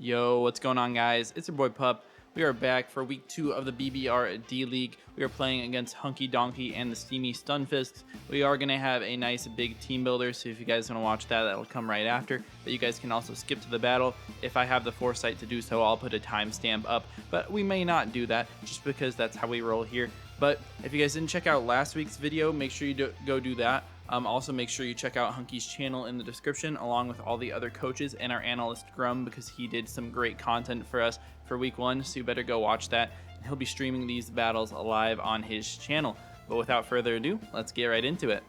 Yo, what's going on, guys? It's your boy Pup. We are back for week 2 of the BBR-D League. We are playing against Hunky Donkey and the Steamy Stunfists. We are going to have a nice big team builder, so if you guys want to watch that, that'll come right after. But you guys can also skip to the battle. If I have the foresight to do so, I'll put a timestamp up, but we may not do that just because that's how we roll here. But if you guys didn't check out last week's video, make sure you go do that. Also, make sure you check out Hunky's channel in the description, along with all the other coaches and our analyst Grum, because he did some great content for us for week 1, so you better go watch that. He'll be streaming these battles live on his channel. But without further ado, let's get right into it.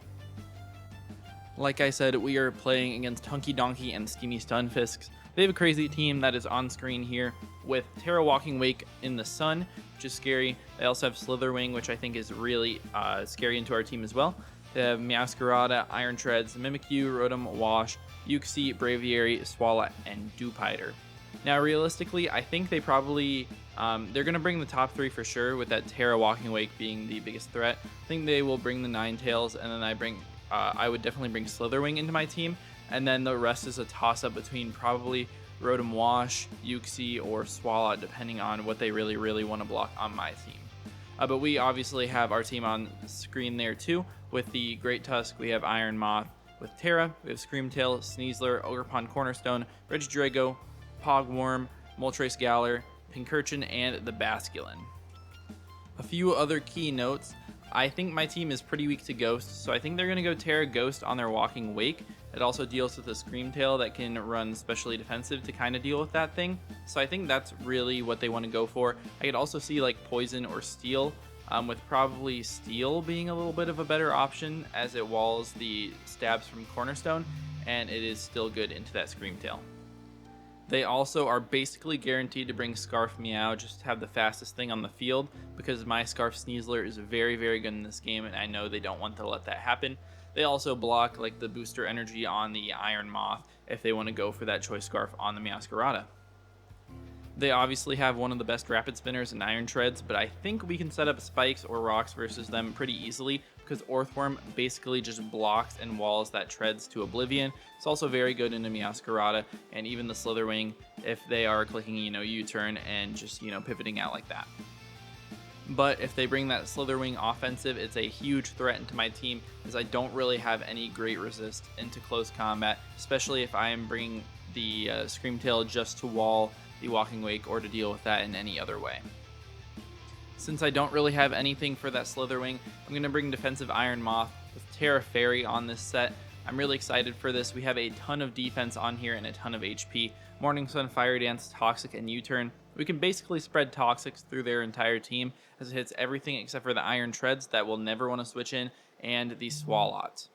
Like I said, we are playing against Hunky Donkey and Steamy Stunfists. They have a crazy team that is on screen here with Terra Walking Wake in the sun, which is scary. They also have Slitherwing, which I think is really scary into our team as well. They have Meowscarada, Iron Treads, Mimikyu, Rotom, Wash, Uxie, Braviary, Swalot, and Dewpider. Now, realistically, I think they probably, they're going to bring the top 3 for sure, with that Terra Walking Wake being the biggest threat. I think they will bring the Ninetales, and then I would definitely bring Slitherwing into my team, and then the rest is a toss-up between probably Rotom, Wash, Uxie, or Swalot, depending on what they really want to block on my team. But we obviously have our team on screen there too. With the Great Tusk, we have Iron Moth. With Terra, we have Screamtail, Sneasler, Ogerpon Cornerstone, Regidrago, Pogworm, Moltres Galar, Pincurchin, and the Basculin. A few other key notes. I think my team is pretty weak to Ghost, so I think they're going to go Terra Ghost on their Walking Wake. It also deals with a Screamtail that can run specially defensive to kind of deal with that thing. So I think that's really what they want to go for. I could also see like Poison or Steel, with probably Steel being a little bit of a better option as it walls the stabs from Cornerstone, and it is still good into that Screamtail. They also are basically guaranteed to bring Scarf Meow just to have the fastest thing on the field, because my Scarf Sneasler is very good in this game, and I know they don't want to let that happen. They also block like the booster energy on the Iron Moth if they want to go for that Choice Scarf on the Meowscarada. They obviously have one of the best Rapid Spinners in Iron Treads, but I think we can set up spikes or rocks versus them pretty easily, because Orthworm basically just blocks and walls that Treads to oblivion. It's also very good into Meowscarada and even the Slitherwing if they are clicking, U-turn and just, pivoting out like that. But if they bring that Slitherwing offensive, it's a huge threat into my team, as I don't really have any great resist into close combat, especially if I am bringing the Screamtail just to wall the Walking Wake or to deal with that in any other way. Since I don't really have anything for that Slitherwing, I'm going to bring defensive Iron Moth with Terra Fairy on this set. I'm really excited for this. We have a ton of defense on here and a ton of HP. Morning Sun, Fire Dance, Toxic, and U-turn. We can basically spread Toxics through their entire team, as it hits everything except for the Iron Treads that will never want to switch in, and the Swalots.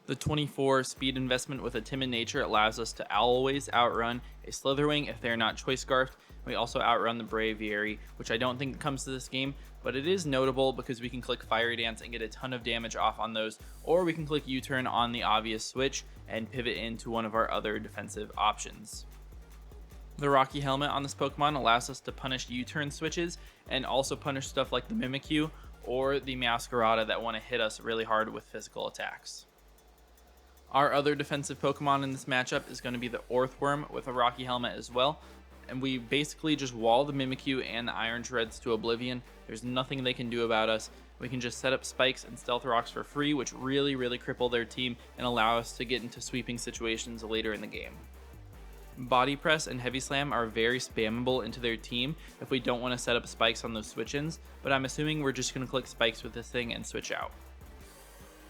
The 24 speed investment with a Timid Nature allows us to always outrun a Slitherwing if they're not Choice Scarfed. We also outrun the Braviary, which I don't think comes to this game, but it is notable because we can click Fire Dance and get a ton of damage off on those, or we can click U-turn on the obvious switch and pivot into one of our other defensive options. The Rocky Helmet on this Pokemon allows us to punish U-turn switches and also punish stuff like the Mimikyu or the Meowscarada that want to hit us really hard with physical attacks. Our other defensive Pokemon in this matchup is going to be the Orthworm with a Rocky Helmet as well, and we basically just wall the Mimikyu and the Iron Treads to oblivion. There's nothing they can do about us. We can just set up spikes and stealth rocks for free, which really cripple their team and allow us to get into sweeping situations later in the game. Body Press and Heavy Slam are very spammable into their team if we don't want to set up spikes on those switch-ins, but I'm assuming we're just going to click spikes with this thing and switch out.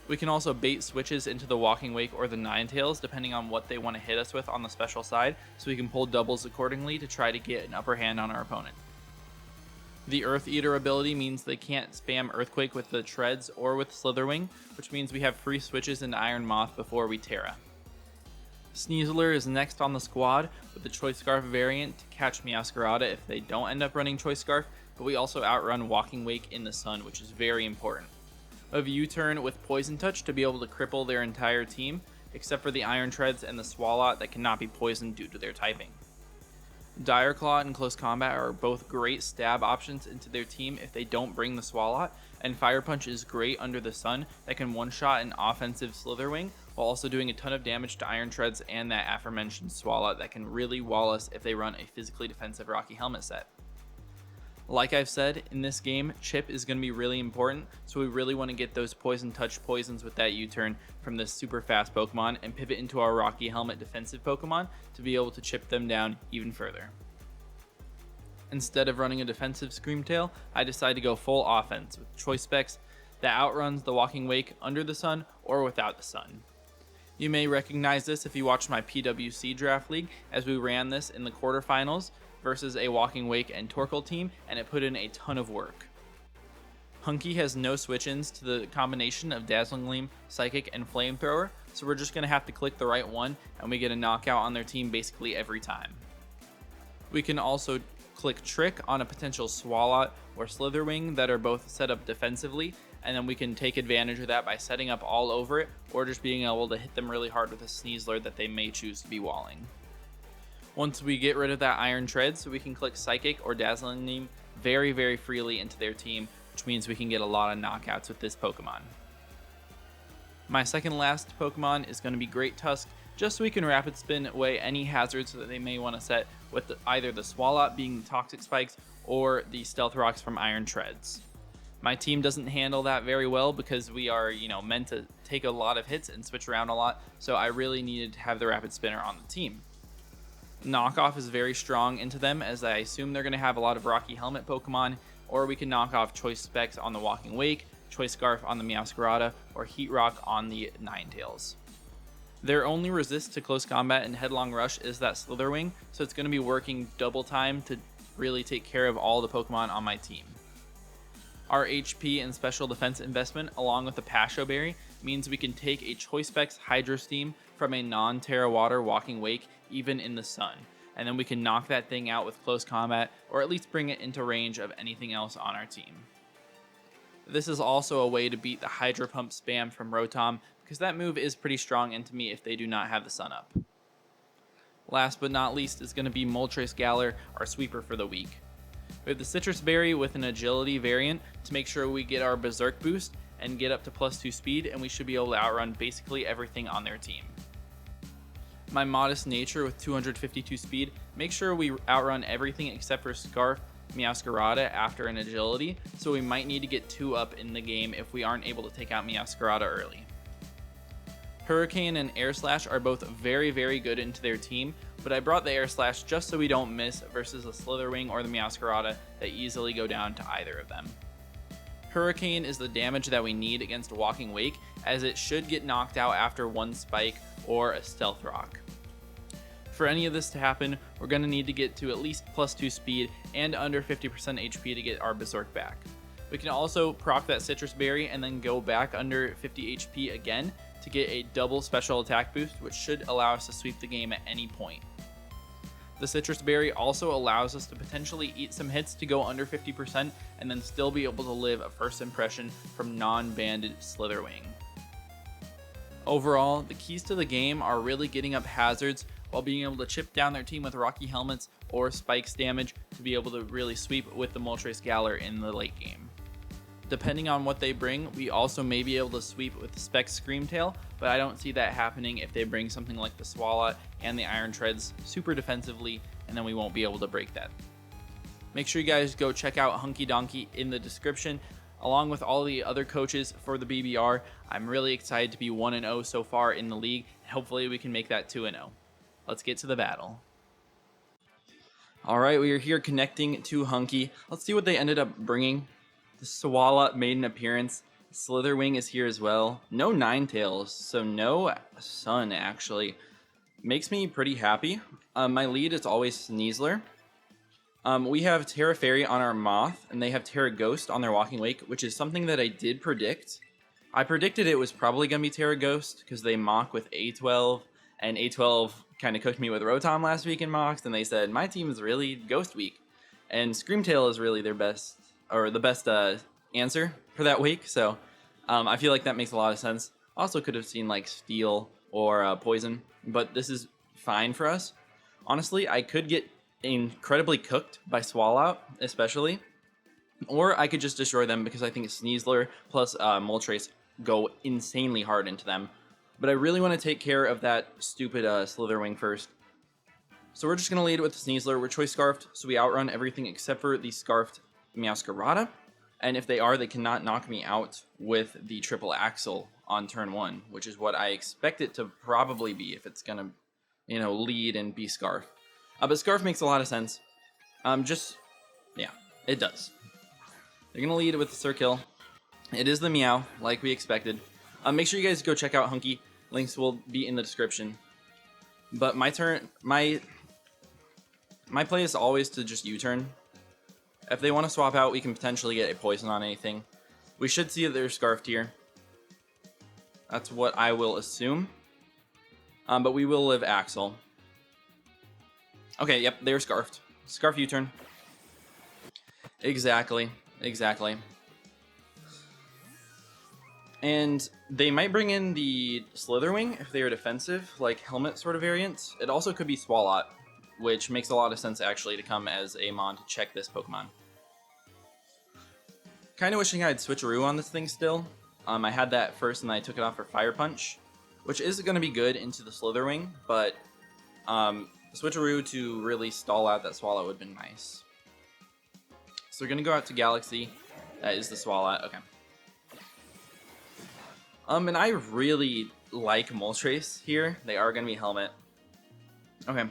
We can also bait switches into the Walking Wake or the Ninetales depending on what they want to hit us with on the special side, so we can pull doubles accordingly to try to get an upper hand on our opponent. The Earth Eater ability means they can't spam Earthquake with the Treads or with Slitherwing, which means we have free switches into Iron Moth before we Terra. Sneasler is next on the squad with the Choice Scarf variant to catch Meowscarada if they don't end up running Choice Scarf, but we also outrun Walking Wake in the sun, which is very important. Of U-turn with Poison Touch to be able to cripple their entire team, except for the Iron Treads and the Swalot that cannot be poisoned due to their typing. Dire Claw and Close Combat are both great stab options into their team if they don't bring the Swalot, and Fire Punch is great under the sun that can one-shot an offensive Slitherwing, while also doing a ton of damage to Iron Treads and that aforementioned Swallow that can really wall us if they run a physically defensive Rocky Helmet set. Like I've said, in this game, chip is going to be really important, so we really want to get those Poison Touch poisons with that U-turn from this super fast Pokemon and pivot into our Rocky Helmet defensive Pokemon to be able to chip them down even further. Instead of running a defensive Screamtail, I decided to go full offense with Choice Specs that outruns the Walking Wake under the sun or without the sun. You may recognize this if you watched my PWC Draft League, as we ran this in the quarterfinals versus a Walking Wake and Torkoal team, and it put in a ton of work. Hunky has no switch-ins to the combination of Dazzling Gleam, Psychic, and Flamethrower, so we're just going to have to click the right one and we get a knockout on their team basically every time. We can also click Trick on a potential Swalot or Slitherwing that are both set up defensively, and then we can take advantage of that by setting up all over it or just being able to hit them really hard with a Sneasler that they may choose to be walling. Once we get rid of that Iron Treads, we can click Psychic or Dazzling Gleam very freely into their team, which means we can get a lot of knockouts with this Pokemon. My second last Pokemon is going to be Great Tusk, just so we can rapid spin away any hazards that they may want to set with either the Swalot being the Toxic Spikes or the Stealth Rocks from Iron Treads. My team doesn't handle that very well because we are, meant to take a lot of hits and switch around a lot, so I really needed to have the Rapid Spinner on the team. Knockoff is very strong into them, as I assume they're going to have a lot of Rocky Helmet Pokemon, or we can knock off Choice Specs on the Walking Wake, Choice Scarf on the Meowscarada, or Heat Rock on the Ninetales. Their only resist to close combat and headlong rush is that Slitherwing, so it's going to be working double time to really take care of all the Pokemon on my team. Our HP and special defense investment, along with the Pasho Berry, means we can take a Choice Specs Hydro Steam from a non-Terra Water Walking Wake even in the sun, and then we can knock that thing out with close combat, or at least bring it into range of anything else on our team. This is also a way to beat the Hydro Pump spam from Rotom, because that move is pretty strong into me if they do not have the sun up. Last but not least is going to be Moltres Galar, our sweeper for the week. We have the Citrus Berry with an agility variant to make sure we get our Berserk boost and get up to +2 speed, and we should be able to outrun basically everything on their team. My modest nature with 252 speed makes sure we outrun everything except for Scarf, Meowscarada after an agility, so we might need to get 2 up in the game if we aren't able to take out Meowscarada early. Hurricane and Air Slash are both very good into their team, but I brought the Air Slash just so we don't miss versus the Slitherwing or the Meowscarada that easily go down to either of them. Hurricane is the damage that we need against Walking Wake, as it should get knocked out after 1 Spike or a Stealth Rock. For any of this to happen, we're going to need to get to at least +2 speed and under 50% HP to get our Berserk back. We can also proc that Citrus Berry and then go back under 50 HP again to get a double special attack boost, which should allow us to sweep the game at any point. The Citrus Berry also allows us to potentially eat some hits to go under 50% and then still be able to live a first impression from non-banded Slitherwing. Overall, the keys to the game are really getting up hazards while being able to chip down their team with Rocky Helmets or Spikes damage to be able to really sweep with the Moltres Galar in the late game. Depending on what they bring, we also may be able to sweep with the Specs Screamtail, but I don't see that happening if they bring something like the Swalot and the Iron Treads super defensively, and then we won't be able to break that. Make sure you guys go check out Hunky Donkey in the description, along with all the other coaches for the BBR. I'm really excited to be 1-0 so far in the league. Hopefully we can make that 2-0. Let's get to the battle. All right, we are here connecting to Hunky. Let's see what they ended up bringing. The Swalot made an appearance. Slitherwing is here as well. No Ninetales, so no Sun actually. Makes me pretty happy. My lead is always Sneasler. We have Terra Fairy on our Moth, and they have Terra Ghost on their Walking Wake, which is something that I did predict. I predicted it was probably going to be Terra Ghost because they mock with A12, and A12 kind of cooked me with Rotom last week in mocks, and they said, my team is really Ghost weak. And Screamtail is really their best, or the best answer for that week, so I feel like that makes a lot of sense. Also could have seen like Steel or Poison, but this is fine for us. Honestly, I could get incredibly cooked by Swallout, especially, or I could just destroy them because I think Sneasler plus Moltres go insanely hard into them. But I really want to take care of that stupid Slitherwing first. So we're just going to lead with the Sneasler. We're Choice Scarfed, so we outrun everything except for the Scarfed Meowscarada. And if they are, they cannot knock me out with the Triple Axle on turn 1, which is what I expect it to probably be if it's going to, you know, lead and be Scarf. But Scarf makes a lot of sense. Yeah, it does. They're going to lead with the Circle. It is the Meow, like we expected. Make sure you guys go check out Hunky. Links will be in the description. But my play is always to just U-turn. If they want to swap out, we can potentially get a poison on anything. We should see that they're Scarfed here. That's what I will assume. But we will live Axel. Okay, yep, they're Scarfed. Scarf U-turn. Exactly. And they might bring in the Slitherwing if they are defensive, like Helmet sort of variants. It also could be Swalot, which makes a lot of sense actually to come as a mon to check this Pokemon. Kind of wishing I had Switcheroo on this thing still. I had that first and then I took it off for Fire Punch, which is going to be good into the Slitherwing, but Switcheroo to really stall out that Swalot would have been nice. So we're going to go out to Galaxy. That is the Swalot. Okay. And I really like Moltres here. They are going to be Helmet. Okay.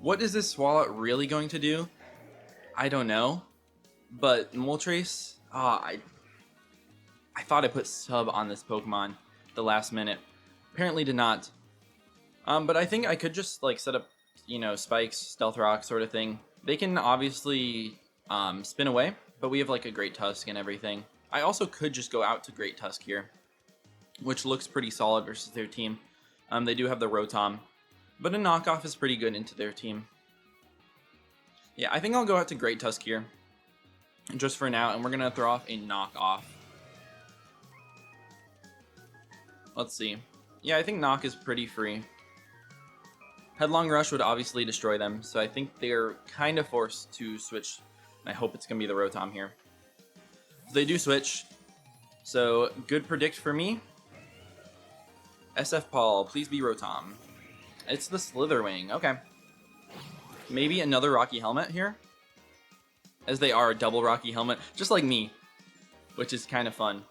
What is this Swalot really going to do? I don't know. But Moltres, I thought I put sub on this Pokemon the last minute. Apparently did not. But I think I could just like set up, you know, Spikes, Stealth Rock sort of thing. They can obviously spin away, but we have like a Great Tusk and everything. I also could just go out to Great Tusk here, which looks pretty solid versus their team. They do have the Rotom, but a knockoff is pretty good into their team. Yeah, I think I'll go out to Great Tusk here, just for now, and we're going to throw off a knockoff. Let's see. Yeah, I think knock is pretty free. Headlong Rush would obviously destroy them, so I think they're kind of forced to switch, and I hope it's going to be the Rotom here. They do switch, so good predict for me. SF Paul, please be Rotom. It's the Slitherwing, okay. Maybe another Rocky Helmet here, as they are a double Rocky Helmet, just like me, which is kind of fun.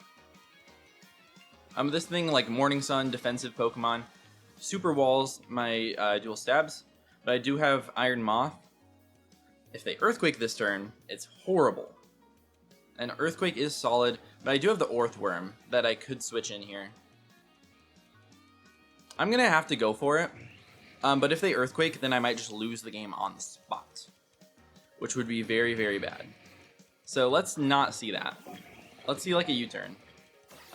This thing, like Morning Sun, defensive Pokemon, Super Walls, my dual stabs, but I do have Iron Moth. If they Earthquake this turn, it's horrible. And Earthquake is solid, but I do have the Orthworm that I could switch in here. I'm going to have to go for it, but if they Earthquake, then I might just lose the game on the spot, which would be very, very bad. So let's not see that. Let's see like a U-turn.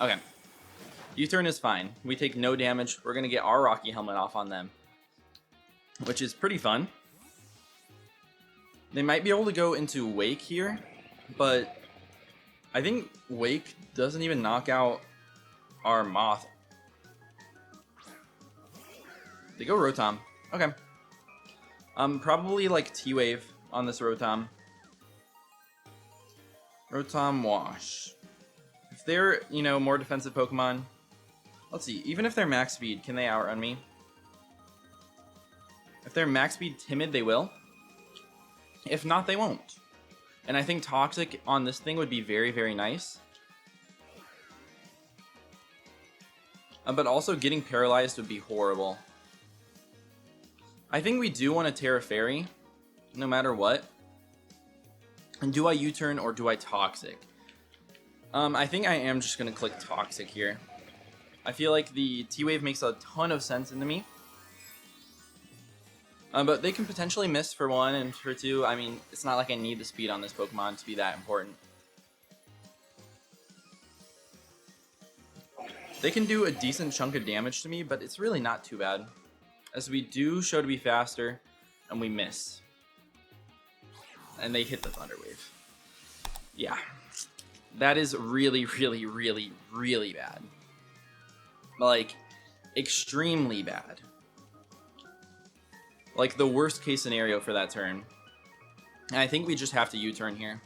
Okay. U-turn is fine. We take no damage. We're going to get our Rocky Helmet off on them, which is pretty fun. They might be able to go into Wake here, but I think Wake doesn't even knock out our Moth. They go Rotom. Okay. Probably like T-Wave on this Rotom. Rotom Wash. If they're, you know, more defensive Pokemon, let's see, even if they're max speed, can they outrun me? If they're max speed timid, they will. If not, they won't. And I think Toxic on this thing would be very, very nice. But also getting paralyzed would be horrible. I think we do want to Terra Fairy, no matter what. And do I U-turn or do I Toxic? I think I am just going to click Toxic here. I feel like the T-Wave makes a ton of sense into me. But they can potentially miss for 1 and for 2. I mean, it's not like I need the speed on this Pokemon to be that important. They can do a decent chunk of damage to me, but it's really not too bad, as we do show to be faster, and we miss. And they hit the Thunder Wave. Yeah. That is really, really, really, really bad. Like, extremely bad. Like, the worst case scenario for that turn. And I think we just have to U-turn here.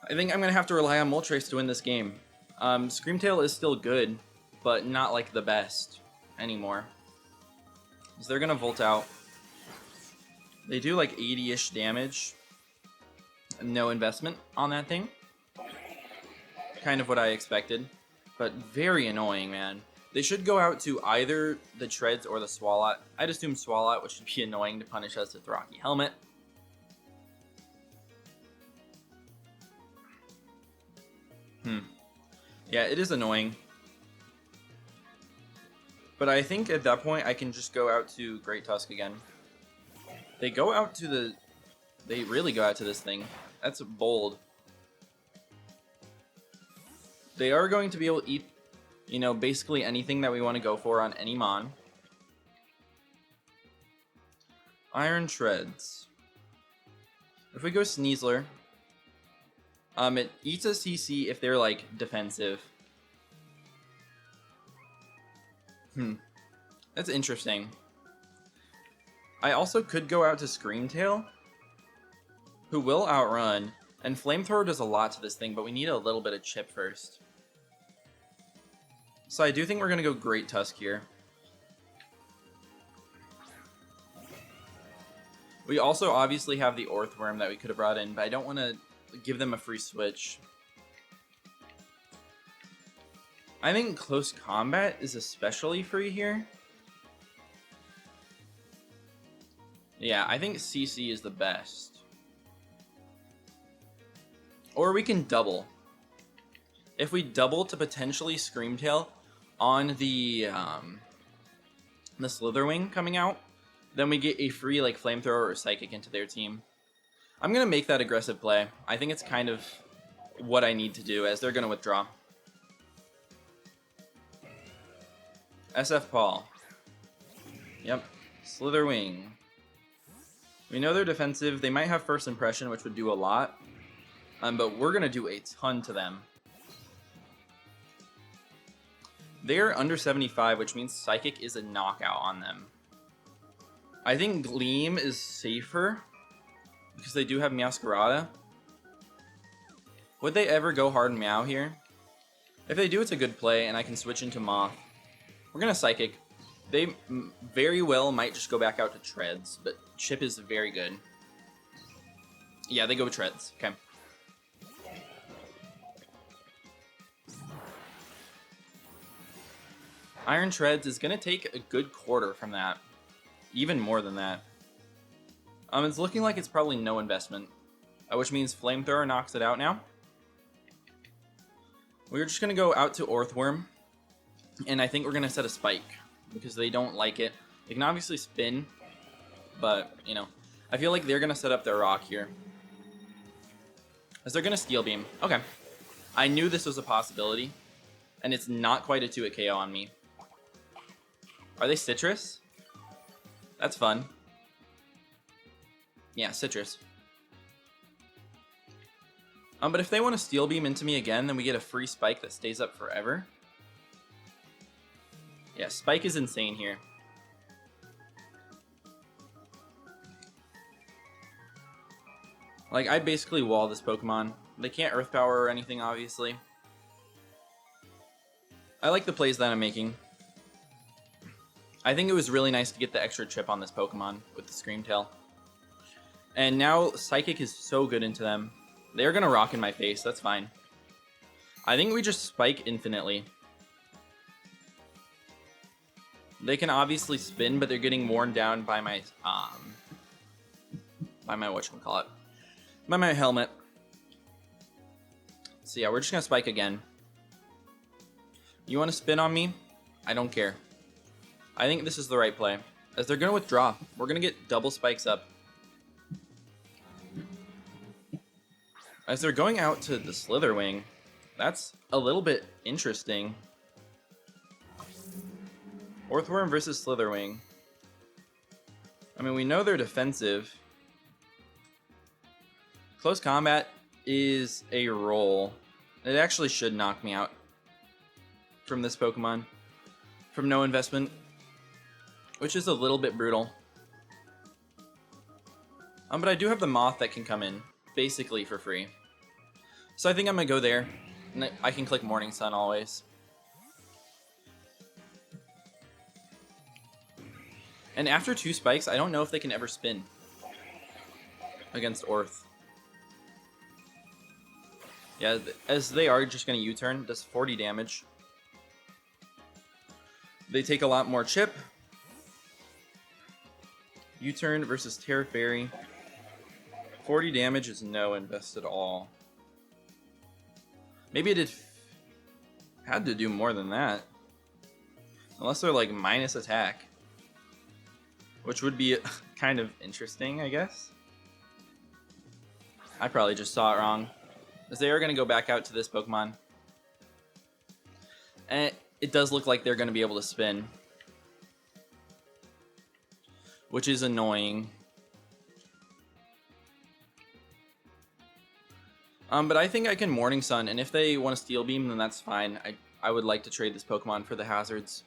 I think I'm going to have to rely on Moltres to win this game. Screamtail is still good, but not like the best anymore. So they're gonna Volt out. They do like 80-ish damage. No investment on that thing. Kind of what I expected, but very annoying, man. They should go out to either the Treads or the Swalot. I'd assume Swalot, which would be annoying to punish us with Rocky Helmet. Yeah, it is annoying. But I think at that point I can just go out to Great Tusk again. They go out to the... They really go out to this thing. That's bold. They are going to be able to eat, you know, basically anything that we want to go for on any Mon. Iron Treads. If we go Sneasler, it eats a CC if they're, like, defensive. That's interesting. I also could go out to Screamtail, who will outrun, and Flamethrower does a lot to this thing, but we need a little bit of chip first. So I do think we're going to go Great Tusk here. We also obviously have the Orthworm that we could have brought in, but I don't want to give them a free switch. I think Close Combat is especially free here. Yeah, I think CC is the best. Or we can double. If we double to potentially Screamtail on the Slitherwing coming out, then we get a free like Flamethrower or Psychic into their team. I'm going to make that aggressive play. I think it's kind of what I need to do as they're going to withdraw. SF Paul. Yep. Slitherwing. We know they're defensive. They might have First Impression, which would do a lot. But we're going to do a ton to them. They're under 75, which means Psychic is a knockout on them. I think Gleam is safer because they do have Meowscarada. Would they ever go hard and Meow here? If they do, it's a good play, and I can switch into Moth. We're going to Psychic. They very well might just go back out to Treads, but Chip is very good. Yeah, they go with Treads. Okay. Iron Treads is going to take a good quarter from that. Even more than that. It's looking like it's probably no investment, which means Flamethrower knocks it out now. We're just going to go out to Orthworm, and I think we're going to set a Spike, because they don't like it. They can obviously spin, but, you know, I feel like they're going to set up their Rock here. As they're going to Steel Beam. Okay. I knew this was a possibility, and it's not quite a 2-hit KO on me. Are they Citrus? That's fun. Yeah, Citrus. But if they want to Steel Beam into me again, then we get a free Spike that stays up forever. Yeah, Spike is insane here. Like, I basically wall this Pokemon. They can't Earth Power or anything, obviously. I like the plays that I'm making. I think it was really nice to get the extra chip on this Pokemon with the Screamtail. And now Psychic is so good into them. They're going to rock in my face. That's fine. I think we just Spike infinitely. They can obviously spin, but they're getting worn down by my whatchamacallit. By my helmet. So yeah, we're just going to Spike again. You want to spin on me? I don't care. I think this is the right play. As they're going to withdraw, we're going to get double Spikes up. As they're going out to the Slitherwing, that's a little bit interesting. Orthworm versus Slitherwing. I mean, we know they're defensive. Close Combat is a roll. It actually should knock me out from this Pokemon. From no investment. Which is a little bit brutal. But I do have the Moth that can come in, basically for free. So I think I'm going to go there. I can click Morning Sun always. And after 2 spikes, I don't know if they can ever spin against Orth. Yeah, as they are just going to U-turn, does 40 damage. They take a lot more chip. U-turn versus Terra Fairy. 40 damage is no invest at all. Maybe it had to do more than that. Unless they're like minus attack. Which would be kind of interesting, I guess. I probably just saw it wrong. As they are going to go back out to this Pokemon. And it does look like they're going to be able to spin. Which is annoying. But I think I can Morning Sun, and if they want to Steel Beam, then that's fine. I would like to trade this Pokemon for the hazards.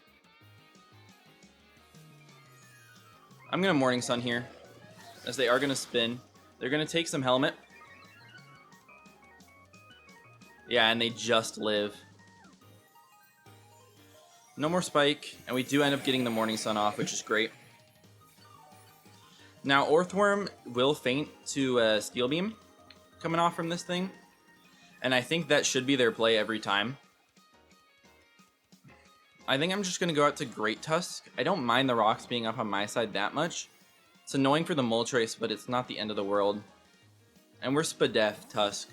I'm going to Morning Sun here, as they are going to spin. They're going to take some Helmet. Yeah, and they just live. No more Spike, and we do end up getting the Morning Sun off, which is great. Now, Orthworm will feint to Steel Beam coming off from this thing, and I think that should be their play every time. I think I'm just going to go out to Great Tusk. I don't mind the rocks being up on my side that much. It's annoying for the Moltres, but it's not the end of the world. And we're Spadef Tusk.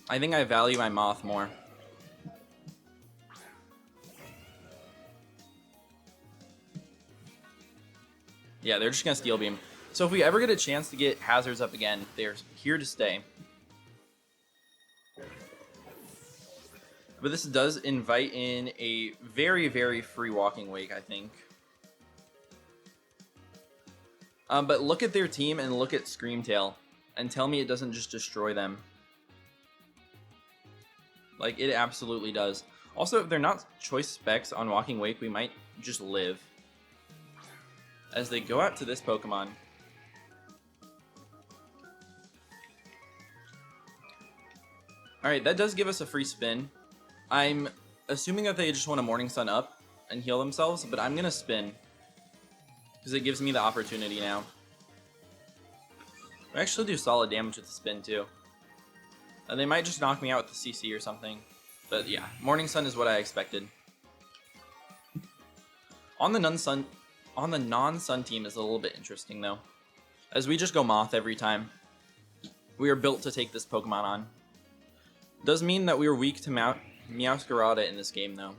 I think I value my Moth more. Yeah, they're just going to Steel Beam. So if we ever get a chance to get hazards up again, they're here to stay. But this does invite in a very, very free Walking Wake, I think. But look at their team and look at Screamtail. And tell me it doesn't just destroy them. Like, it absolutely does. Also, if they're not choice specs on Walking Wake, we might just live. As they go out to this Pokemon. Alright, that does give us a free spin. I'm assuming that they just want to Morning Sun up and heal themselves, but I'm going to spin. Because it gives me the opportunity now. I actually do solid damage with the spin too. They might just knock me out with the CC or something. But yeah, Morning Sun is what I expected. On the non-Sun team is a little bit interesting though. As we just go Moth every time. We are built to take this Pokemon on. Does mean that we are weak to Meowscarada in this game though.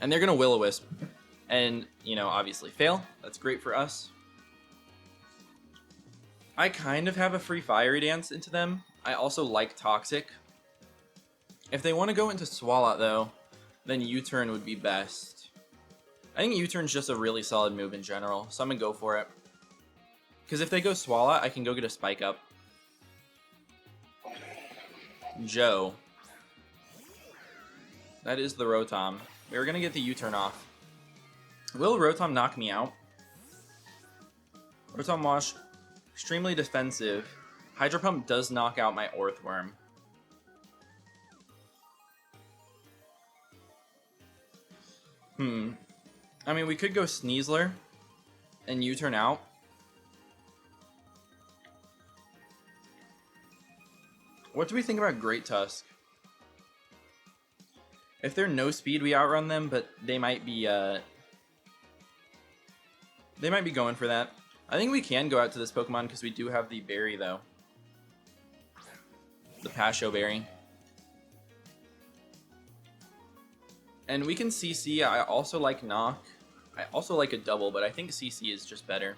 And they're going to Will-O-Wisp. And, you know, obviously fail. That's great for us. I kind of have a free Fiery Dance into them. I also like Toxic. If they want to go into Swalot though, then U-turn would be best. I think U-turn's just a really solid move in general, so I'm going to go for it. Because if they go Swalot, I can go get a Spike Up. Joe. That is the Rotom. We're going to get the U-turn off. Will Rotom knock me out? Rotom Wash, extremely defensive. Hydro Pump does knock out my Orthworm. I mean, we could go Sneasler and U-turn out. What do we think about Great Tusk? If they're no speed, we outrun them, but they might be going for that. I think we can go out to this Pokemon because we do have the berry though. The Pasho berry. And we can CC. I also like Knock. I also like a double, but I think CC is just better.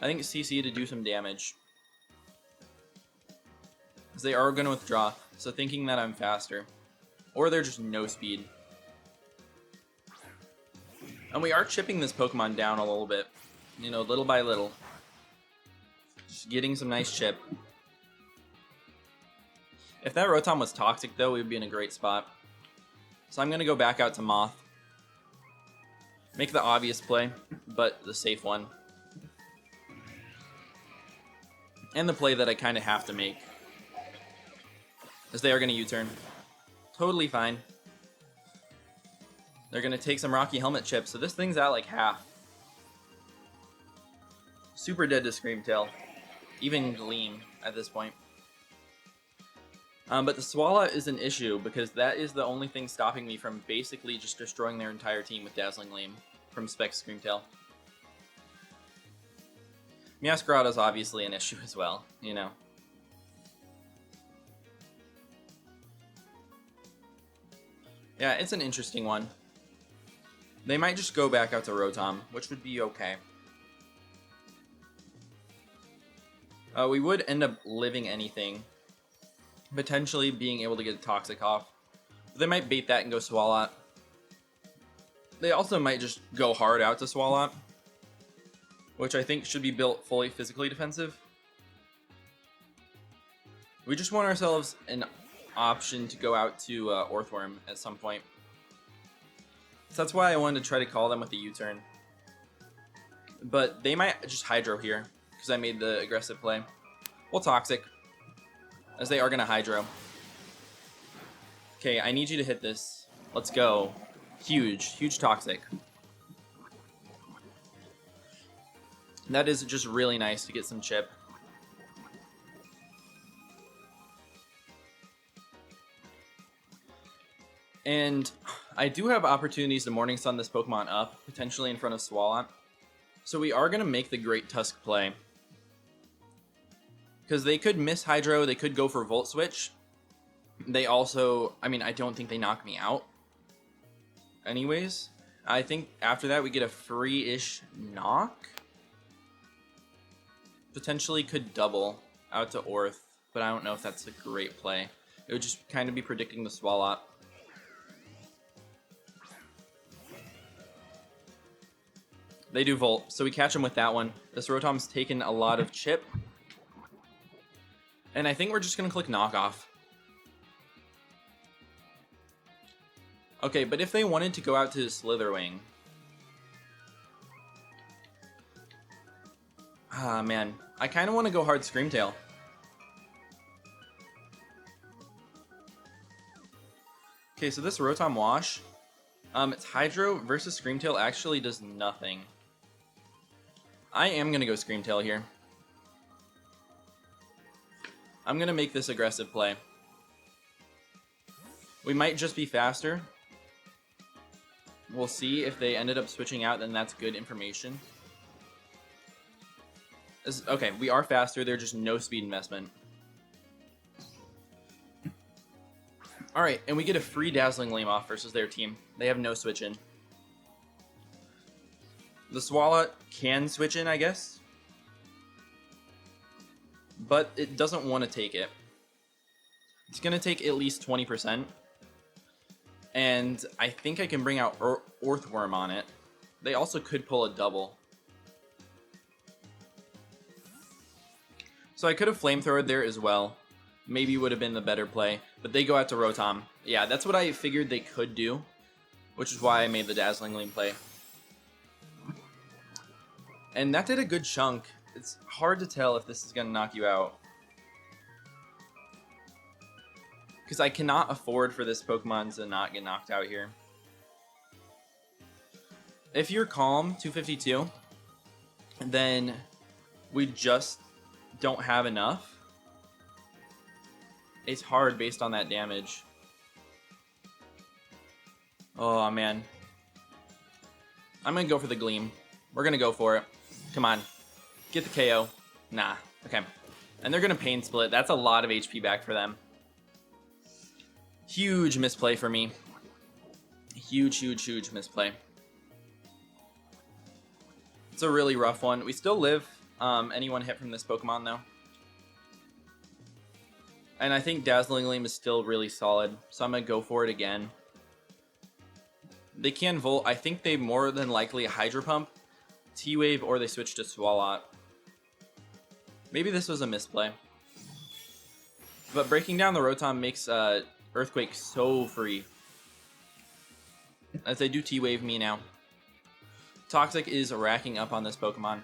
I think CC to do some damage. Because they are going to withdraw, so thinking that I'm faster. Or they're just no speed. And we are chipping this Pokemon down a little bit. You know, little by little. Just getting some nice chip. If that Rotom was toxic though, we would be in a great spot. So I'm going to go back out to Moth. Make the obvious play, but the safe one. And the play that I kind of have to make is they are going to U-turn. Totally fine. They're going to take some Rocky Helmet chips, so this thing's at like half. Super dead to Screamtail. Even Gleam at this point. But the Swallow is an issue because that is the only thing stopping me from basically just destroying their entire team with Dazzling Gleam from Spec Screamtail. Meowscarada is obviously an issue as well, you know. Yeah, it's an interesting one. They might just go back out to Rotom, which would be okay. We would end up living anything. Potentially being able to get a Toxic off. They might bait that and go Swalot. They also might just go hard out to Swalot, which I think should be built fully physically defensive. We just want ourselves an option to go out to Orthworm at some point. So that's why I wanted to try to call them with the U-turn. But they might just Hydro here, because I made the aggressive play. Well, Toxic, as they are going to Hydro. Okay, I need you to hit this. Let's go. Huge, huge Toxic. That is just really nice to get some chip. And I do have opportunities to Morning Sun this Pokemon up, potentially in front of Swalot. So we are going to make the Great Tusk play. Because they could miss Hydro, they could go for Volt Switch. They also, I mean, I don't think they knock me out. Anyways, I think after that we get a free-ish knock. Potentially could double out to Orth, but I don't know if that's a great play. It would just kind of be predicting the Swalot. They do Volt, so we catch them with that one. This Rotom's taken a lot of chip. And I think we're just going to click Knockoff. Okay, but if they wanted to go out to Slitherwing... Ah, man. I kind of want to go hard Screamtail. Okay, so this Rotom Wash... It's Hydro versus Screamtail actually does nothing. I am going to go Screamtail here. I'm going to make this aggressive play. We might just be faster. We'll see if they ended up switching out, then that's good information. Okay, we are faster. There's just no speed investment. Alright, and we get a free Dazzling Gleam off versus their team. They have no switch in. The Swalot can switch in, I guess. But it doesn't want to take it. It's going to take at least 20%. And I think I can bring out Orthworm on it. They also could pull a double. So I could have Flamethrowered there as well. Maybe would have been the better play. But they go out to Rotom. Yeah, that's what I figured they could do. Which is why I made the Dazzling Gleam play. And that did a good chunk. It's hard to tell if this is going to knock you out. Because I cannot afford for this Pokemon to not get knocked out here. If you're calm, 252, then we just don't have enough. It's hard based on that damage. Oh, man. I'm going to go for the Gleam. We're going to go for it. Come on. Get the KO. Nah. Okay. And they're going to Pain Split. That's a lot of HP back for them. Huge misplay for me. Huge, huge, huge misplay. It's a really rough one. We still live. Anyone hit from this Pokemon, though. And I think Dazzling Gleam is still really solid. So I'm going to go for it again. They can Volt. I think they more than likely Hydro Pump, T-Wave, or they switch to Swalot. Maybe this was a misplay. But breaking down the Rotom makes Earthquake so free. As they do T-Wave me now. Toxic is racking up on this Pokemon.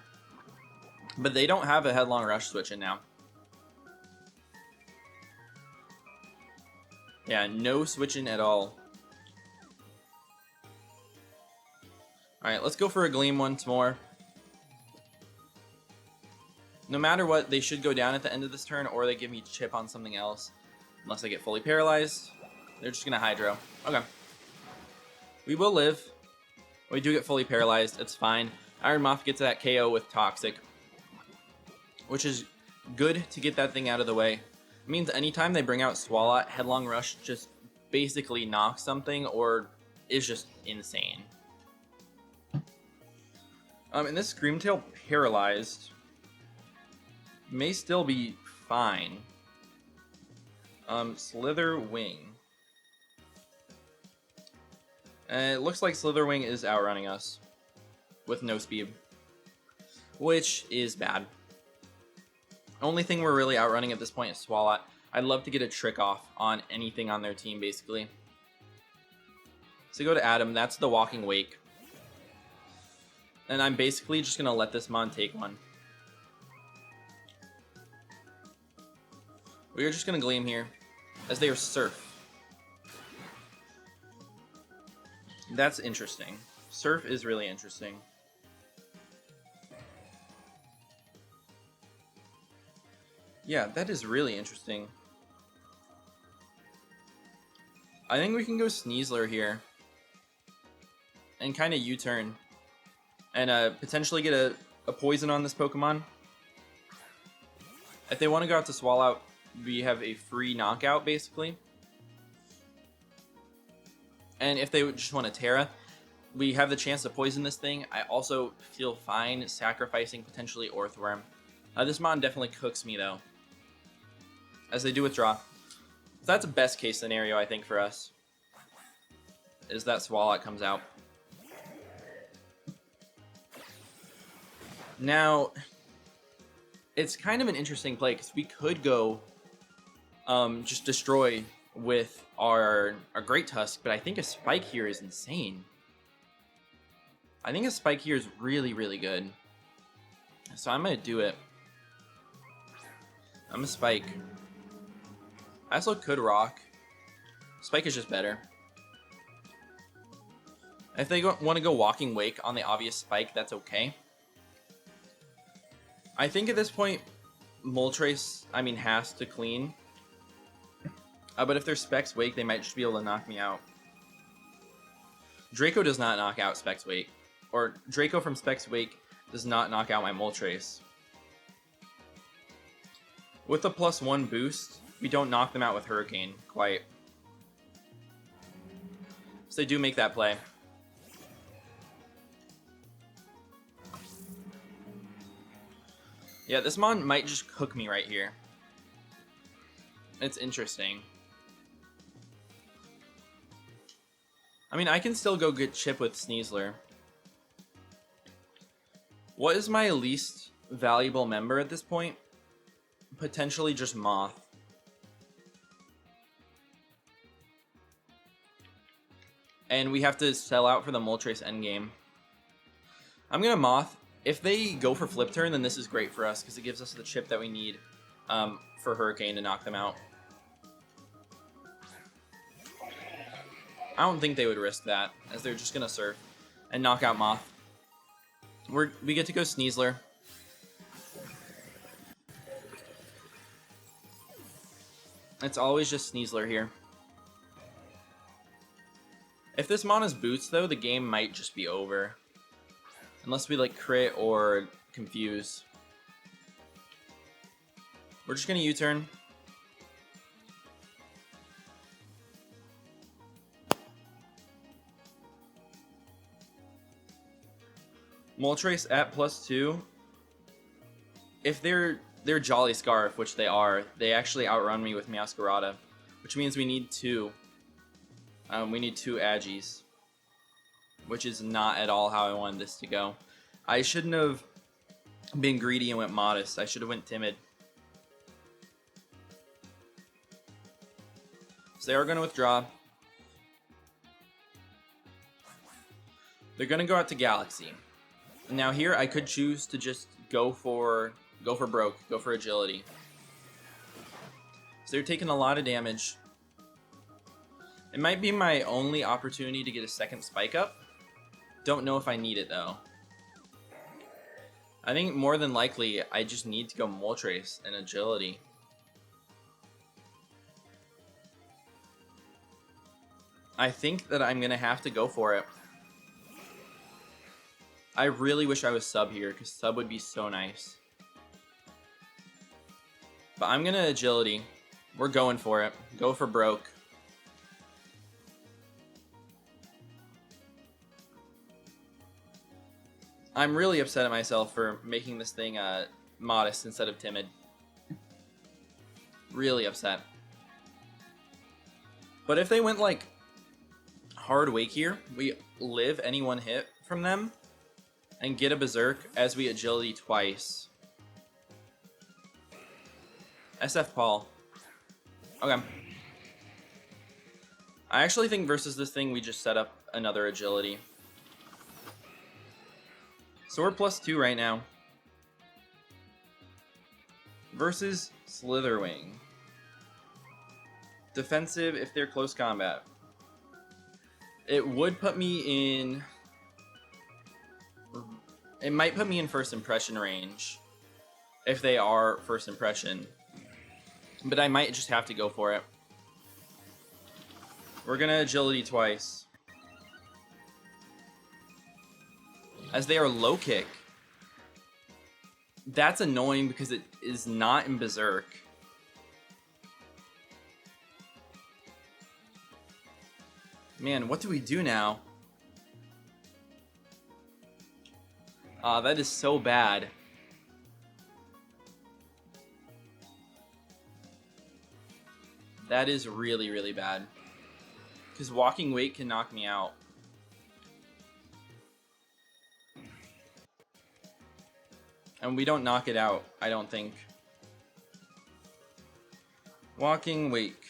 But they don't have a Headlong Rush switch in now. Yeah, no switching at all. Alright, let's go for a Gleam once more. No matter what, they should go down at the end of this turn, or they give me chip on something else. Unless I get fully paralyzed. They're just going to Hydro. Okay. We will live. We do get fully paralyzed. It's fine. Iron Moth gets that KO with Toxic, which is good to get that thing out of the way. It means anytime they bring out Swalot, Headlong Rush just basically knocks something or is just insane. And this Screamtail paralyzed may still be fine. Slither Wing. And it looks like Slither Wing is outrunning us with no speed, which is bad. Only thing we're really outrunning at this point is Swalot. I'd love to get a trick off on anything on their team, basically. So go to Adam. That's the Walking Wake. And I'm basically just going to let this Mon take one. We're just going to Gleam here, as they are Surf. That's interesting. Surf is really interesting. Yeah, that is really interesting. I think we can go Sneasler here. And kind of U-turn. And potentially get a poison on this Pokemon. If they want to go out to Swallow, we have a free knockout, basically. And if they just want to Terra, we have the chance to poison this thing. I also feel fine sacrificing potentially Orthworm. This Mon definitely cooks me, though, as they do withdraw. So that's a best case scenario, I think, for us, is that Swalot comes out. Now, it's kind of an interesting play, because we could go just destroy with our Great Tusk, but I think a Spike here is insane. I think a Spike here is really, really good. So I'm going to do it. I'm a Spike. I also could Rock. Spike is just better. If they want to go Walking Wake on the obvious Spike, that's okay. I think at this point, Moltres, has to clean. But if they're Specs Wake, they might just be able to knock me out. Draco does not knock out Specs Wake. Or Draco from Specs Wake does not knock out my Moltres. With the +1 boost, we don't knock them out with Hurricane, quite. So they do make that play. Yeah, this Mon might just cook me right here. It's interesting. I can still go get Chip with Sneasler. What is my least valuable member at this point? Potentially just Moth. And we have to sell out for the Moltres endgame. I'm going to Moth. If they go for Flip Turn, then this is great for us, because it gives us the chip that we need for Hurricane to knock them out. I don't think they would risk that, as they're just going to Surf and knock out Moth. We get to go Sneasler. It's always just Sneasler here. If this Mon is Boots, though, the game might just be over. Unless we, crit or confuse. We're just going to U-turn. Moltres at +2. If they're Jolly Scarf, which they are, they actually outrun me with Meowscarada, which means we need 2. We need 2 Agis, which is not at all how I wanted this to go. I shouldn't have been greedy and went Modest. I should have went Timid. So they are going to withdraw. They're going to go out to Galaxy. Now here I could choose to just go for Broke, go for Agility. So they're taking a lot of damage. It might be my only opportunity to get a second spike up. Don't know if I need it though. I think more than likely I just need to go Moltres and agility. I think that I'm gonna have to go for it. I really wish I was sub here, because sub would be so nice. But I'm gonna agility. We're going for it. Go for broke. I'm really upset at myself for making this thing modest instead of timid. Really upset. But if they went like hard wake here, we live any one hit from them and get a berserk as we agility twice. SF Paul. Okay. I actually think versus this thing we just set up another agility. So we're +2 right now. Versus Slitherwing. Defensive if they're close combat. It would put me in... It might put me in first impression range. If they are first impression. But I might just have to go for it. We're gonna agility twice. As they are low kick. That's annoying because it is not in Berserk. Man, what do we do now? That is so bad. That is really, really bad. Because walking weight can knock me out. And we don't knock it out, I don't think. Walking wake.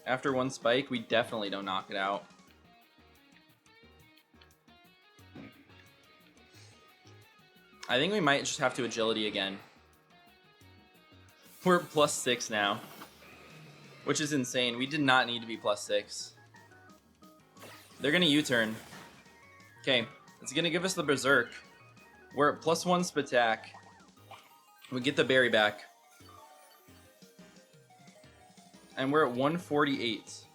After one spike, we definitely don't knock it out. I think we might just have to agility again. We're +6 now. Which is insane. We did not need to be +6. They're gonna U-turn. Okay, it's gonna give us the Berserk. We're at +1 Spatak. We get the berry back. And we're at 148.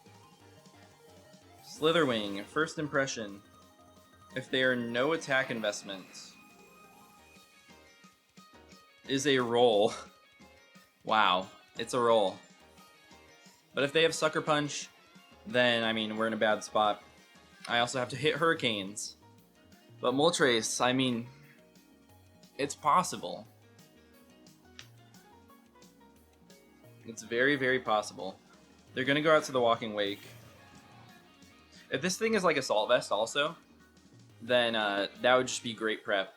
Slitherwing, first impression. If there are no attack investments. Is a roll. Wow, it's a roll. But if they have Sucker Punch, then, I mean, we're in a bad spot. I also have to hit Hurricanes. But Moltres, I mean, it's possible. It's very, very possible. They're going to go out to the Walking Wake. If this thing is like Assault Vest also, then that would just be great prep.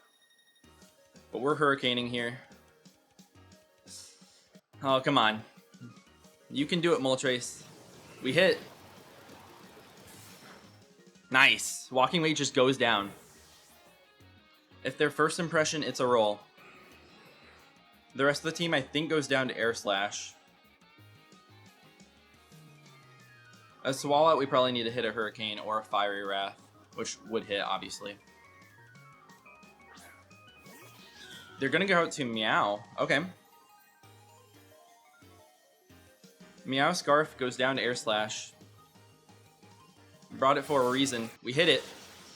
But we're Hurricaning here. Oh, come on. You can do it, Moltres. We hit. Nice. Walking Wake just goes down. If they're first impression, it's a roll. The rest of the team, I think, goes down to Air Slash. A Swallow, we probably need to hit a Hurricane or a Fiery Wrath, which would hit, obviously. They're going to go out to Meow. Okay. Meow Scarf goes down to Air Slash. Brought it for a reason. We hit it.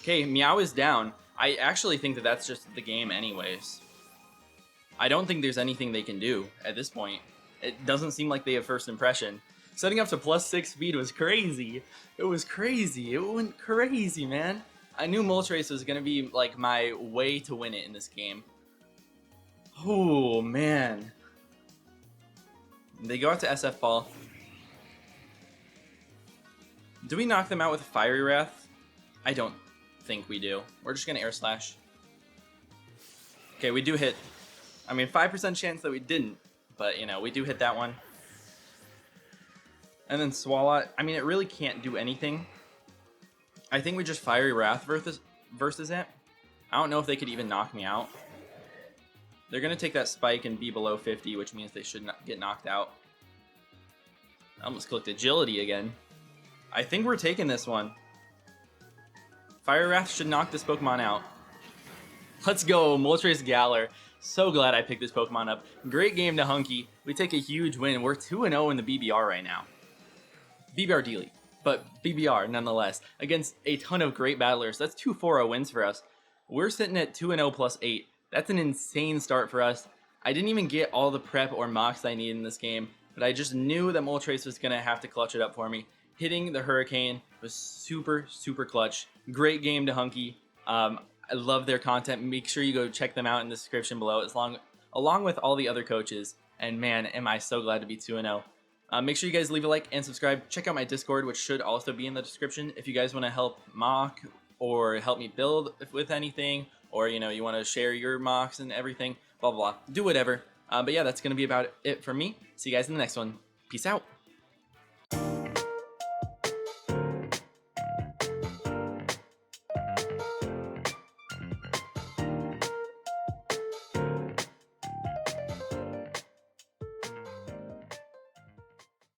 Okay, Meow is down. I actually think that that's just the game anyways. I don't think there's anything they can do at this point. It doesn't seem like they have first impression. Setting up to +6 speed was crazy. It was crazy. It went crazy, man. I knew Moltres was going to be like my way to win it in this game. Oh, man. They go out to SF Ball. Do we knock them out with a Fiery Wrath? I don't think we do. We're just going to Air Slash. Okay, we do hit. I mean, 5% chance that we didn't. But, you know, we do hit that one. And then Swallow. I mean, it really can't do anything. I think we just Fiery Wrath versus it. I don't know if they could even knock me out. They're going to take that spike and be below 50, which means they should not get knocked out. I almost clicked agility again. I think we're taking this one. Fire Wrath should knock this Pokemon out. Let's go, Moltres Galar. So glad I picked this Pokemon up. Great game to Hunky. We take a huge win. We're 2-0 in the BBR right now. BBR-D League, but BBR nonetheless. Against a ton of great battlers. That's 2 4-0 wins for us. We're sitting at 2-0 plus 8. That's an insane start for us. I didn't even get all the prep or mocks I need in this game, but I just knew that Moltres was going to have to clutch it up for me. Hitting the Hurricane was super, super clutch. Great game to Hunky. I love their content. Make sure you go check them out in the description below, along with all the other coaches. And man, am I so glad to be 2-0. Make sure you guys leave a like and subscribe. Check out my Discord, which should also be in the description. If you guys want to help mock or help me build with anything, or you want to share your mocks and everything, blah, blah, blah. Do whatever. But yeah, that's going to be about it for me. See you guys in the next one. Peace out.